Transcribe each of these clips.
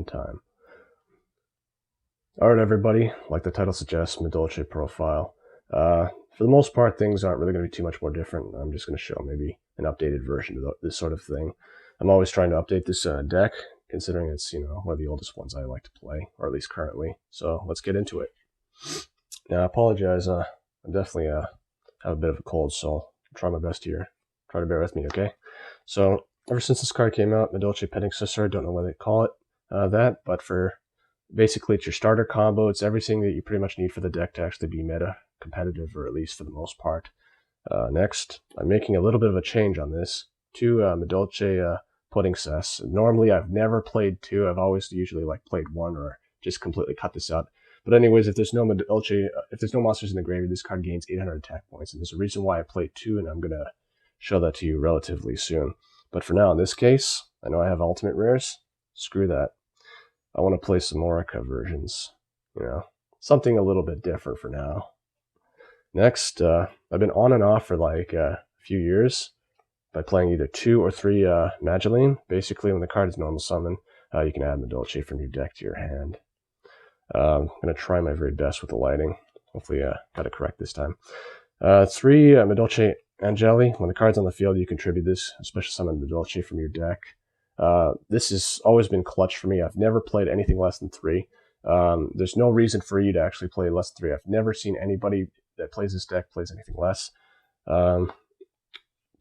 in time. Alright everybody, like the title suggests, Madolche profile. For the most part, things aren't really going to be too much more different. I'm just going to show maybe an updated version of this sort of thing. I'm always trying to update this deck, considering it's, one of the oldest ones I like to play, or at least currently. So let's get into it. Now, I apologize, I definitely have a bit of a cold, so I'll try my best here. Try to bear with me, okay? So, ever since this card came out, Madolche Predecessor, I don't know why they call it that, but for basically it's your starter combo. It's everything that you pretty much need for the deck to actually be meta competitive, or at least for the most part. Next, I'm making a little bit of a change on this. 2 Madolche Pudding Cess. Normally, I've never played 2. I've always usually played 1 or just completely cut this out. But anyways, if there's no Madolche, if there's no monsters in the graveyard, this card gains 800 attack points, and there's a reason why I played 2, and I'm gonna show that to you relatively soon. But for now, in this case, I know I have ultimate rares. Screw that. I want to play some ORICA versions. Something a little bit different for now. Next, I've been on and off for a few years by playing either 2 or 3 Madolche. Basically, when the card is normal summon, you can add Madolche from your deck to your hand. I'm going to try my very best with the lighting. Hopefully, got it correct this time. 3 Madolche Angeli. When the card's on the field, you contribute this special summon Madolche from your deck. This has always been clutch for me. I've never played anything less than 3. There's no reason for you to actually play less than 3. I've never seen anybody that plays this deck plays anything less. 2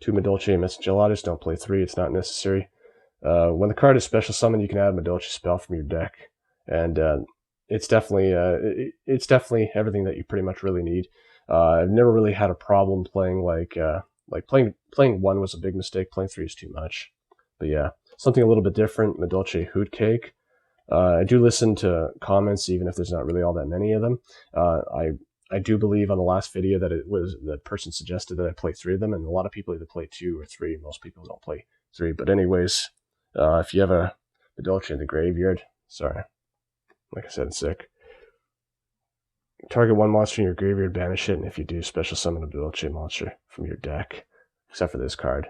Madolche Messengelatus, don't play 3. It's not necessary. When the card is special summoned, you can add a Madolche spell from your deck, and it's definitely everything that you pretty much really need. I've never really had a problem playing playing 1 was a big mistake. Playing 3 is too much. But yeah, something a little bit different. Madolche Hoot Cake. I do listen to comments, even if there's not really all that many of them. I do believe on the last video that it was the person suggested that I play 3 of them, and a lot of people either play 2 or 3. Most people don't play 3. But anyways, if you have a Madolche in the graveyard, sorry, like I said, it's sick. Target 1 monster in your graveyard, banish it, and if you do, special summon a Madolche monster from your deck, except for this card.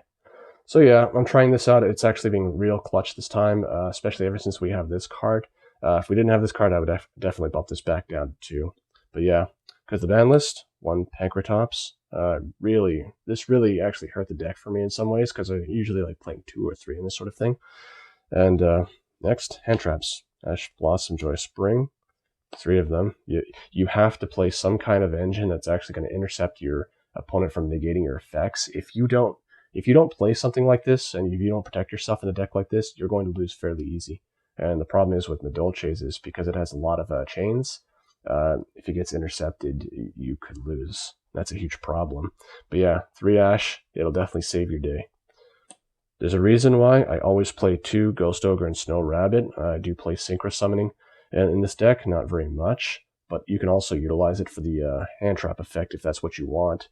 So yeah, I'm trying this out. It's actually being real clutch this time, especially ever since we have this card. If we didn't have this card, I would definitely bump this back down to 2. But yeah, because the ban list, 1 Pankratops, this really actually hurt the deck for me in some ways, because I usually like playing 2 or 3 in this sort of thing. And next, hand traps. Ash Blossom, Joy Spring, 3 of them. You have to play some kind of engine that's actually going to intercept your opponent from negating your effects. If you don't play something like this, and if you don't protect yourself in a deck like this, you're going to lose fairly easy. And the problem is with Madolche's is because it has a lot of chains, if it gets intercepted, you could lose. That's a huge problem. But yeah, 3 Ash, it'll definitely save your day. There's a reason why I always play 2 Ghost Ogre and Snow Rabbit. I do play Synchro Summoning in this deck, not very much, but you can also utilize it for the hand trap effect if that's what you want.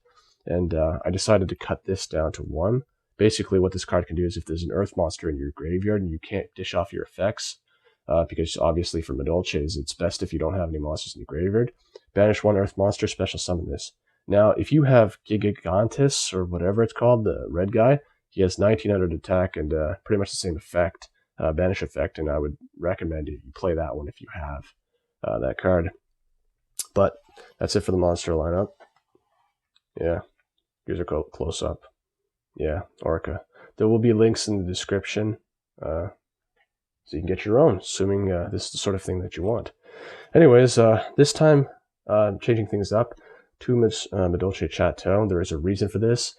And I decided to cut this down to 1. Basically, what this card can do is if there's an Earth monster in your graveyard and you can't dish off your effects, because obviously for Madolche's, it's best if you don't have any monsters in the graveyard, banish 1 Earth monster, special summon this. Now, if you have Gigantus, or whatever it's called, the red guy, he has 1900 attack and pretty much the same effect, banish effect, and I would recommend you play that one if you have that card. But that's it for the monster lineup. Yeah, here's a close up. Yeah, ORICA. There will be links in the description, so you can get your own, assuming this is the sort of thing that you want. Anyways, this time, changing things up, 2 Madolche Chateau. There is a reason for this.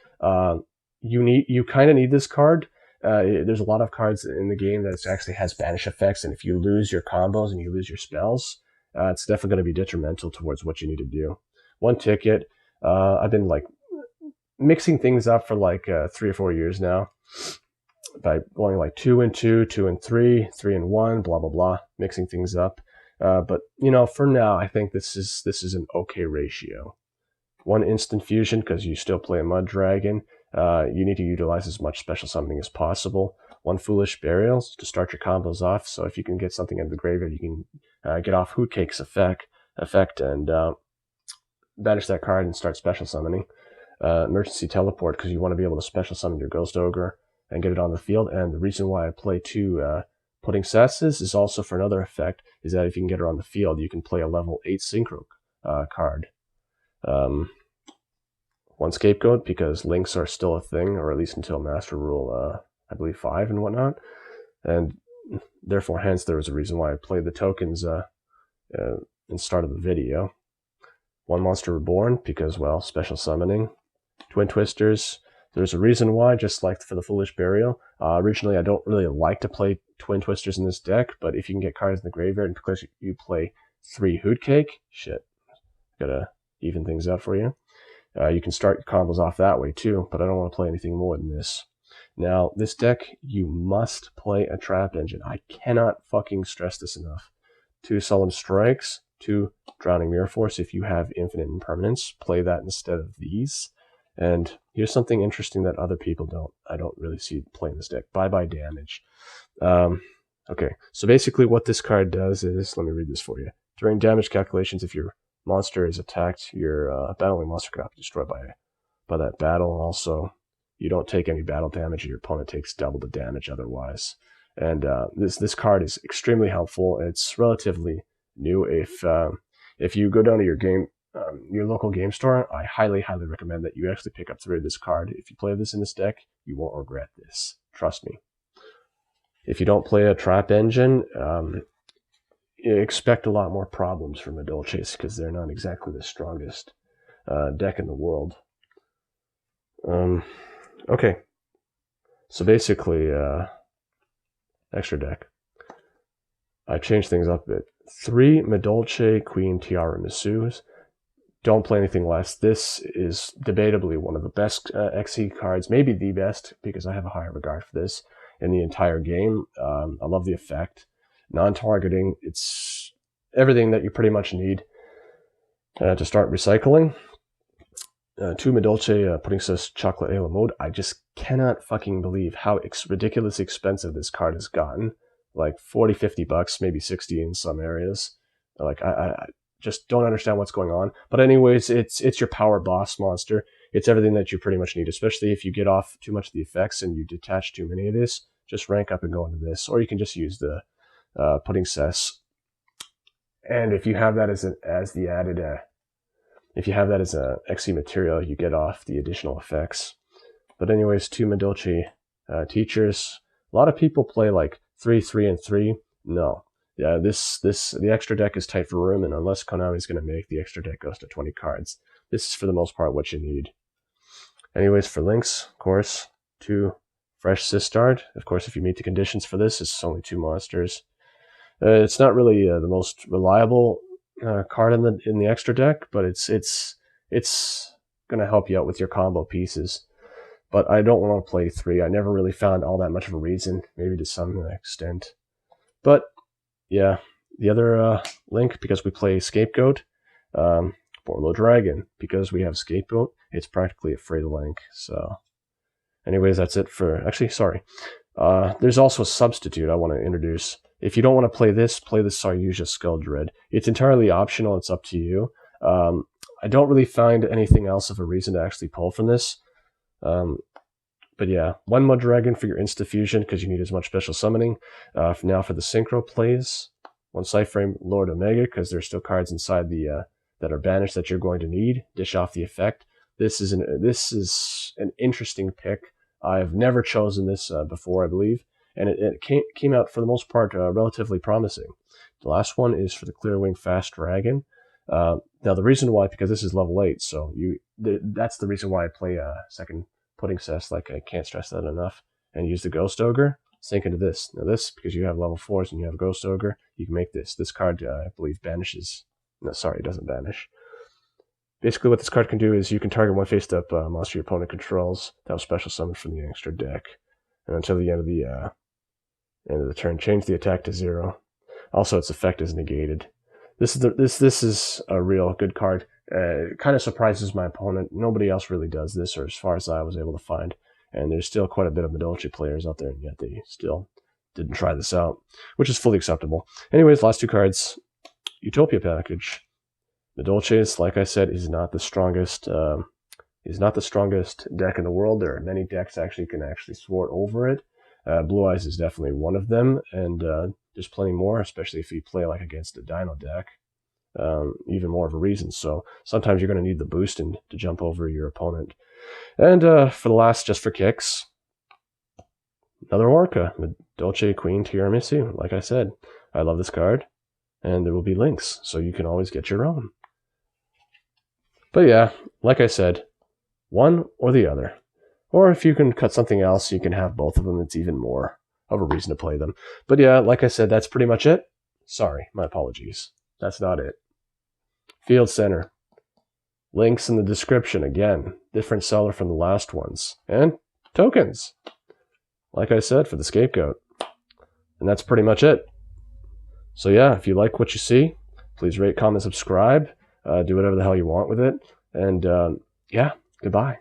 You kind of need this card. There's a lot of cards in the game that actually has banish effects, and if you lose your combos and you lose your spells, it's definitely going to be detrimental towards what you need to do. 1 ticket. I've been mixing things up for 3 or 4 years now by going 2 and 2, 2 and 3, 3 and 1, blah blah blah, mixing things up. But for now, I think this is an okay ratio. 1 instant fusion because you still play a Mud Dragon. You need to utilize as much special summoning as possible. 1 Foolish Burials to start your combos off. So if you can get something out of the graveyard, you can get off Hoot Cake's effect and banish that card and start special summoning. Emergency Teleport because you want to be able to special summon your Ghost Ogre and get it on the field. And the reason why I play 2 putting cesses is also for another effect, is that if you can get her on the field, you can play a level 8 synchro card. One scapegoat, because links are still a thing, or at least until Master Rule, I believe 5 and whatnot. And therefore, hence, there was a reason why I played the tokens in the start of the video. One Monster Reborn, because, well, special summoning. Twin Twisters, there's a reason why, just like for the Foolish Burial. Originally, I don't really like to play Twin Twisters in this deck, but if you can get cards in the graveyard, and because you play 3 Hoot Cake, shit, gotta even things out for you. You can start combos off that way too, but I don't want to play anything more than this. Now, this deck, you must play a Trap Engine. I cannot fucking stress this enough. 2 Solemn Strikes, 2 Drowning Mirror Force. If you have Infinite Impermanence, play that instead of these. And here's something interesting that other people don't. I don't really see playing this deck. Bye-bye damage. Okay, so basically what this card does is, let me read this for you. During damage calculations, if your monster is attacked, your battling monster cannot be destroyed by that battle. Also, you don't take any battle damage, and your opponent takes double the damage otherwise. And this card is extremely helpful. It's relatively new. If you go down to your local game store, I highly recommend that you actually pick up 3 of this card. If you play this in this deck, you won't regret this. Trust me. If you don't play a Trap Engine, you expect a lot more problems from Madolche, because they're not exactly the strongest deck in the world. Okay, so basically, extra deck. I changed things up a bit. 3 Madolche Queen Tiara Misu's. Don't play anything less. This is debatably one of the best XE cards, maybe the best, because I have a higher regard for this in the entire game. I love the effect. Non-targeting, it's everything that you pretty much need to start recycling. 2 Madolche Pudding Sauce Chocolate Ale Mode. I just cannot fucking believe how ridiculously expensive this card has gotten. Like 40, 50 bucks, maybe 60 in some areas. Like I just don't understand what's going on. But anyways, it's your power boss monster. It's everything that you pretty much need, especially if you get off too much of the effects and you detach too many of this. Just rank up and go into this, or you can just use the Pudding Cess. And if you have that as the added, if you have that as a XE material, you get off the additional effects. But anyways, 2 Madolche teachers. A lot of people play like 3, 3, and 3. No, yeah, the extra deck is tight for room, and unless Konami's going to make the extra deck goes to 20 cards, this is for the most part what you need. Anyways, for links, of course, 2 Fresh Sistard. Of course, if you meet the conditions for this, it's only 2 monsters. It's not really the most reliable card in the extra deck, but it's going to help you out with your combo pieces. But I don't want to play 3. I never really found all that much of a reason, maybe to some extent. But yeah, the other link, because we play Scapegoat, Borlo Dragon, because we have Scapegoat, it's practically a free link. So anyways, that's it for, actually, sorry. There's also a substitute I want to introduce. If you don't want to play this Saryuja Skull Dread. It's entirely optional, it's up to you. I don't really find anything else of a reason to actually pull from this. But yeah, 1 Mud Dragon for your Insta Fusion, because you need as much special summoning. Now for the Synchro plays, 1 Cyframe Lord Omega, because there's still cards inside the that are banished that you're going to need. Dish off the effect. This is an interesting pick. I've never chosen this before, I believe, and it came out for the most part relatively promising. The last one is for the Clearwing Fast Dragon. Now the reason why, because this is level 8, so that's the reason why I play second Pudding Cess. Like, I can't stress that enough. And use the Ghost Ogre. Sink into this. Now this, because you have level 4s and you have Ghost Ogre, you can make this. This card, I believe, banishes. No, sorry, it doesn't banish. Basically, what this card can do is you can target 1 face-up monster your opponent controls that was special summoned from the extra deck, and until the end of the turn, change the attack to 0. Also, its effect is negated. This is a real good card. It kind of surprises my opponent. Nobody else really does this, or as far as I was able to find. And there's still quite a bit of Madolche players out there, and yet they still didn't try this out, which is fully acceptable. Anyways, last 2 cards. Utopia package. Madolche, like I said, is not the strongest. Is not the strongest deck in the world. There are many decks actually can thwart over it. Blue Eyes is definitely one of them, and there's plenty more, especially if you play like against a Dino deck. Even more of a reason. So sometimes you're going to need the boost to jump over your opponent. And for the last, just for kicks, another ORICA, Madolche Queen Tiramisu. Like I said, I love this card, and there will be links, so you can always get your own. But yeah, like I said, one or the other. Or if you can cut something else, you can have both of them. It's even more of a reason to play them. But yeah, like I said, that's pretty much it. Sorry, my apologies. That's not it. Field Center. Links in the description. Again, different seller from the last ones. And tokens, like I said, for the scapegoat. And that's pretty much it. So yeah, if you like what you see, please rate, comment, subscribe. Do whatever the hell you want with it. And yeah, goodbye.